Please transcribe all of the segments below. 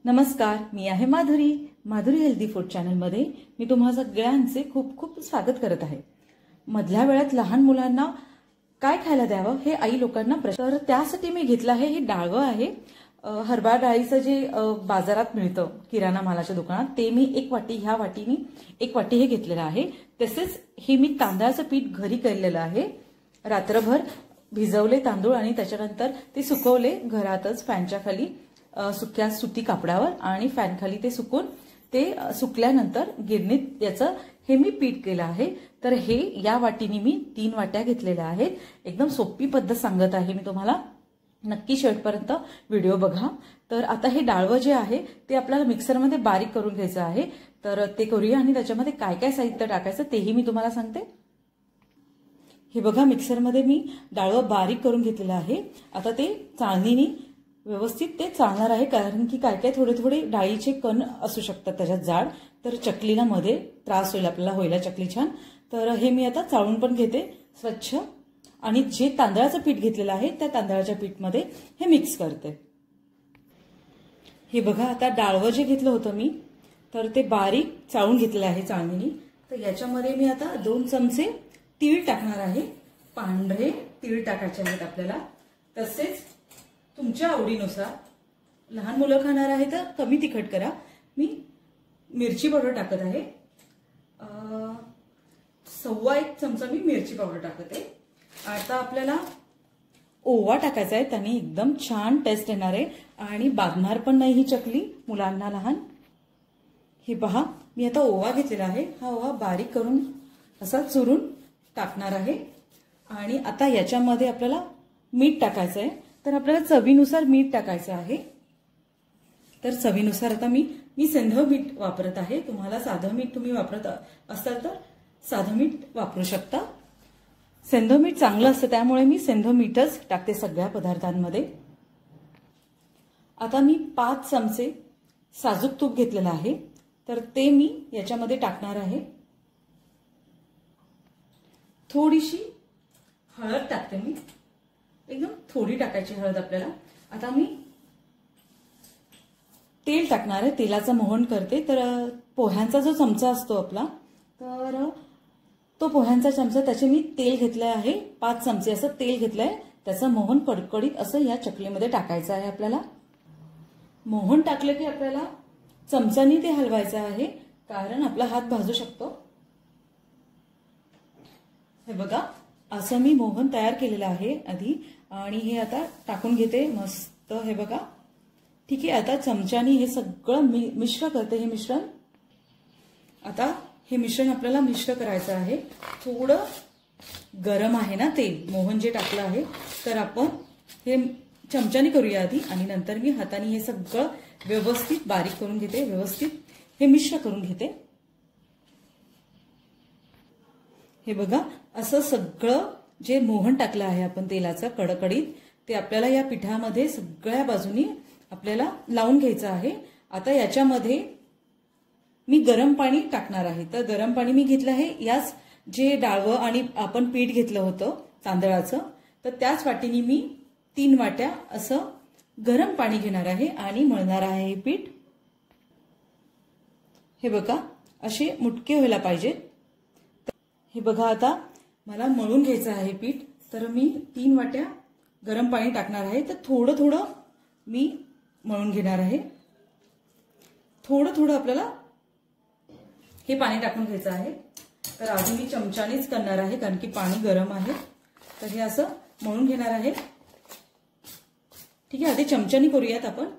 नमस्कार, मी आहे Madhuri healthy food चॅनलमध्ये मी तुम्हा सगळ्यांचे खूप खूप स्वागत करत आहे। मधल्या वेळात लहान मुलांना काय खायला द्यावं हे आई लोकांना प्रश्न, तर त्यासाठी मी घेतलं आहे हे डाळवं आहे। हरभरा डाळीचं जे बाजारात मिळतं किराणा मालाच्या दुकानात ते मी एक वाटी, ह्या वाटीनी एक वाटी हे घेतलेलं आहे। तसेच हे मी तांदळाचं पीठ घरी केलेलं आहे। रात्रभर भिजवले तांदूळ आणि त्याच्यानंतर ते सुकवले घरातच फॅनच्या खाली सुक्या सुती कापडावर आणि फॅन खाली ते सुकून ते सुकल्यानंतर गिरणीत याचं हे मी पीठ केलं आहे। तर हे या वाटीने मी 3 वाट्या घेतलेल्या आहेत। एकदम सोपी पद्धत सांगत आहे मी तुम्हाला, नक्की शेवटपर्यंत व्हिडिओ बघा। तर आता हे डाळवं जे आहे ते आपल्याला मिक्सरमध्ये बारीक करून घ्यायचं आहे। तर ते करूया आणि त्याच्यामध्ये काय काय साहित्य टाकायचं तेही मी तुम्हाला सांगते। हे बघा, मिक्सरमध्ये मी डाळवं बारीक करून घेतलेलं आहे। आता ते चाळणीने व्यवस्थित ते चालणार आहे, कारण की काय काय थोडे थोडे डाळीचे कण असू शकतात त्याच्यात जाड, तर चकलीला मध्ये त्रास होईल आपल्याला, होईल चकली छान। तर हे मी आता चाळून पण घेते स्वच्छ आणि जे तांदळाचं पीठ घेतलेलं आहे त्या तांदळाच्या पीठमध्ये हे मिक्स करते। हे बघा, आता डाळवं जे घेतलं होतं मी तर ते बारीक चाळून घेतलेलं आहे चाळणीने। तर याच्यामध्ये मी आता 2 चमचे तीळ टाकणार आहे। पांढरे तीळ टाकायचे आहेत आपल्याला। तसेच तुमच्या आवडीनुसार, लहान मुलं खाणार आहे तर कमी तिखट करा। मी मिरची पावडर टाकत आहे, 1.25 चमचा मी मिरची पावडर टाकत आहे। आता आपल्याला ओवा टाकायचा आहे, त्याने एकदम छान टेस्ट येणार आहे आणि बांधणार पण नाही ही चकली मुलांना लहान। हे पहा, मी आता ओवा घेतलेला आहे, हा ओवा बारीक करून असा चुरून टाकणार आहे। आणि आता याच्यामध्ये आपल्याला मीठ टाकायचं आहे, तर आपल्याला चवीनुसार मीठ टाकायचं आहे। तर चवीनुसार आता मी सेंधव मीठ वापरत आहे। तुम्हाला साधं मीठ तुम्ही वापरत असाल तर साधं मीठ वापरू शकता। सेंधव मीठ चांगलं असतं त्यामुळे मी सेंधव मीठच टाकते सगळ्या पदार्थांमध्ये। आता मी 5 चमचे साजूक तूप घेतलेलं आहे, तर ते मी याच्यामध्ये टाकणार आहे। थोडीशी हळद टाकते मी, एकदम थोडी टाकायची हळद आपल्याला। आता मी तेल टाकणार आहे, तेलाचं मोहन करते। तर पोह्यांचा जो चमचा असतो आपला, तर तो पोह्यांचा चमचा, त्याचे मी तेल घेतलं आहे 5 चमचे असं तेल घेतलंय। त्याचं मोहन कडकडीत असं या चकलीमध्ये टाकायचं आहे आपल्याला। मोहन टाकलं की आपल्याला चमचानी ते हलवायचं आहे, कारण आपला हात भाजू शकतो। हे बघा, असं मी मोहन तयार केलेलं आहे आधी आणि हे आता टाकून घेते मस्त। हे बघा, ठीक आहे। आता चमच्यानी हे सगळं मिश्र करते। हे मिश्रण, आता हे मिश्रण आपल्याला मिश्र करायचं आहे। थोडं गरम आहे ना ते मोहन जे टाकलं आहे, तर आपण हे चमच्यानी करूया आधी आणि नंतर मी हाताने हे सगळं व्यवस्थित बारीक करून घेते, व्यवस्थित हे मिश्र करून घेते। हे बघा, असं सगळं जे मोहन टाकलं आहे आपण तेलाचं कडकडीत, ते आपल्याला या पिठामध्ये सगळ्या बाजूनी आपल्याला लावून घ्यायचं आहे। आता याच्यामध्ये मी गरम पाणी टाकणार आहे। तर गरम पाणी मी घेतलं आहे याच जे डाळवं आणि आपण पीठ घेतलं होतं तांदळाचं, तर त्याच वाटीने मी 3 वाट्या असं गरम पाणी घेणार आहे आणि मळणार आहे हे पीठ। हे बघा, असे मुटके व्हायला पाहिजेत। हे बघा, आता मला मळून घ्यायचं आहे पीठ। तर मी 3 वाट्या गरम पाणी टाकणार आहे, तर थोडं थोडं मी मळून घेणार आहे। थोडं थोडं आपल्याला हे पाणी टाकून घ्यायचं आहे। तर आधी मी चमच्यानेच करणार आहे, कारण की पाणी गरम आहे। तर हे असं मळून घेणार आहे, ठीक आहे। आधी चमच्याने करूयात आपण,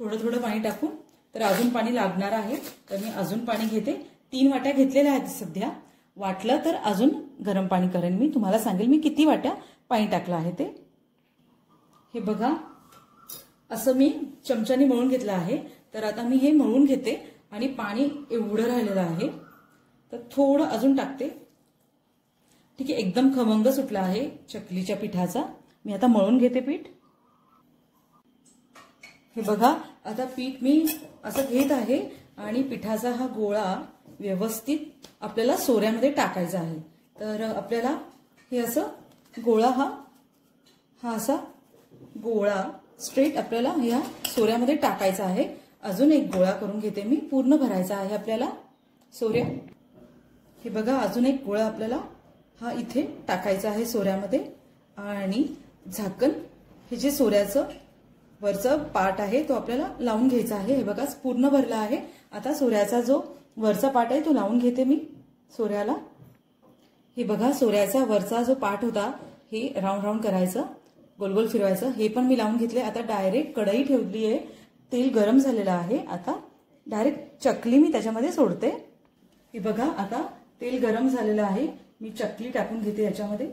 थोडं थोडं पाणी टाकून। तर अजून पाणी लागणार आहे, तर मी अजून पाणी घेते। 3 वाट्या घेतलेल्या आहेत सध्या, वाटलं तर अजून गरम पाणी करेन मी, तुम्हाला सांगेल मी किती वाट्या पाणी टाकलं आहे ते। हे बघा, असं मी चमच्याने मळून घेतलं आहे। तर आता मी हे मळून घेते आणि पाणी एवढं राहिलेलं आहे, तर थोडं अजून टाकते, ठीक आहे। एकदम खमंग सुटला आहे चकलीच्या पिठाचा। मी आता मळून घेते पीठ। हे बघा, आता पीठ मी असं घेत आहे आणि पिठाचा हा गोळा व्यवस्थित आपल्याला सोऱ्यामध्ये टाकायचा आहे। तर आपल्याला हे असं गोळा हा असा गोळा स्ट्रेट आपल्याला या सोऱ्यामध्ये टाकायचा आहे अजून एक गोळा करून घेते मी, पूर्ण भरायचा आहे आपल्याला सोऱ्या। हे बघा अजून एक गोळा आपल्याला हा इथे टाकायचा आहे सोऱ्यामध्ये आणि झाकण, हे जे सोऱ्याचं वरचं पार्ट आहे तो आपल्याला लावून घ्यायचा आहे। हे बघा पूर्ण भरला आहे। आता सोऱ्याचा जो वरचा पार्ट आहे तो लावून घेते मी सोऱ्याला। हे बघा सोऱ्याचा वरचा जो पार्ट होता हे राऊंड राऊंड करायचं, गोल गोल फिरवायचं, हे पण मी लावून घेतले। आता डायरेक्ट कढई ठेवली आहे, तेल गरम झालेलं आहे। आता डायरेक्ट चकली मी त्याच्यामध्ये सोडते। हे बघा आता तेल गरम झालेलं आहे, मी चकली टाकून घेते याच्यामध्ये।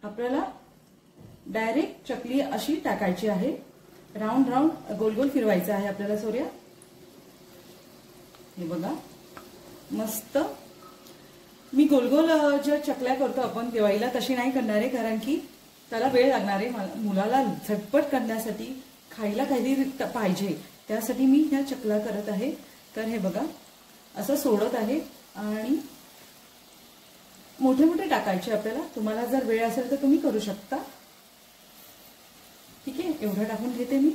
आपल्याला डायरेक्ट चकली अशी टाकायची आहे, राऊंड राऊंड गोल गोल फिरवायचं आहे आपल्याला सोऱ्या। हे बघा मस्त मी गोल गोल ज्या चकल्या करतो आपण दिवाळीला तशी नाही करणार आहे, कारण की त्याला वेळ लागणार आहे। मुलाला झटपट करण्यासाठी खायला काहीतरी पाहिजे, त्यासाठी मी ह्या चकल्या करत आहे। तर हे बघा असं सोडत आहे आणि मोठे मोठे टाकायचे आपल्याला। तुम्हाला जर वेळ असेल तर तुम्ही करू शकता। ठीक आहे, एवढं टाकून घेते मी।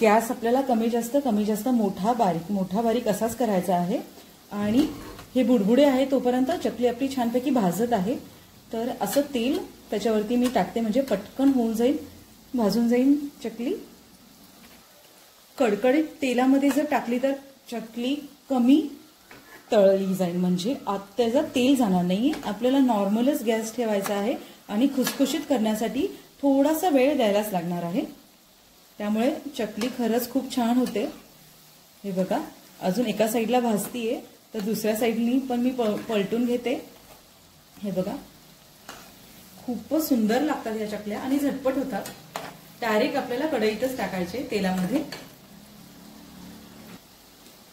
गॅस आपल्याला कमी जास्त मोठा बारीक असाच करायचा आहे। आणि हे बुडबुडे आहे तोपर्यंत चकली आपली छानपैकी भाजत आहे। तर असं तेल त्याच्यावरती मी टाकते, म्हणजे पटकन होऊन जाईल, भाजून जाईल चकली। कडकडीत तेलामध्ये जर टाकली तर चकली कमी तळली जाईल, म्हणजे त्याचं तेल जाणार नाहीये। आपल्याला नॉर्मलच गॅस ठेवायचा आहे आणि खुसखुशीत करण्यासाठी थोडासा वेळ द्यायलाच लागणार आहे, त्यामुळे चकली खरंच खूप छान होते। हे बघा अजून एका साईडला भाजतीये, तर दुसऱ्या साईडनी पण मी पलटून घेते। हे बघा खूपच सुंदर लागतात या चकल्या आणि झटपट होतात। डायरेक्ट आपल्याला कढईतच टाकायचे तेलामध्ये।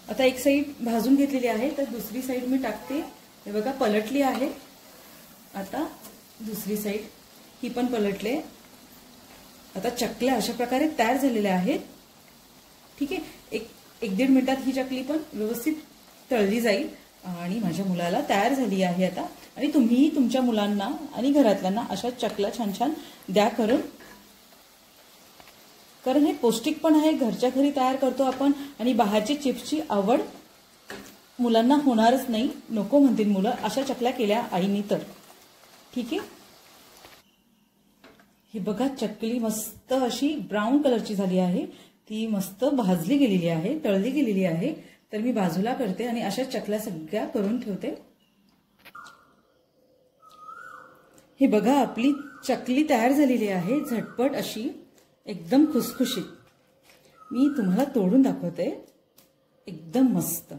आता एक साईड भाजून घेतलेली आहे, तर दुसरी साईड मी टाकते। हे बघा पलटली आहे, आता दुसरी साईड ही पण पलटले। आता चकल्या अशा प्रकारे तयार झालेल्या आहेत। ठीक आहे, एक दीड मिनिटात ही चकली पण व्यवस्थित तळली जाईल आणि माझ्या मुलाला तयार झाली आहे आता। आणि तुम्ही तुमच्या मुलांना आणि घरातल्यांना अशा चकल्या छान छान द्या करून, कारण हे पौष्टिक पण आहे, घरच्या घरी तयार करतो आपण आणि बाहेरची चिप्सची आवड मुलांना होणारच नाही, नको म्हणतील मुलं अशा चकल्या केल्या आईनी तर। ठीक आहे, हे बघा चकली मस्त अशी ब्राऊन कलरची झाली आहे, ती मस्त भाजली गेलेली आहे, तळली गेलेली आहे। तर मी बाजूला करते आणि अशा चकल्या सगळ्या करून ठेवते। हे बघा आपली चकली तयार झालेली आहे, झटपट अशी एकदम खुसखुशीत। मी तुम्हाला तोडून दाखवते, एकदम मस्त।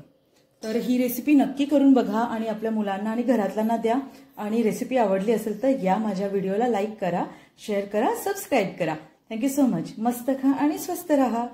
तर ही रेसिपी नक्की करून बघा आणि आपल्या मुलांना आणि घरातल्यांना द्या। आणि रेसिपी आवडली असेल तर या माझ्या व्हिडिओला लाईक करा, शेअर करा, सबस्क्राईब करा। Thank you so much. मस्त खा आणि स्वस्त रहा।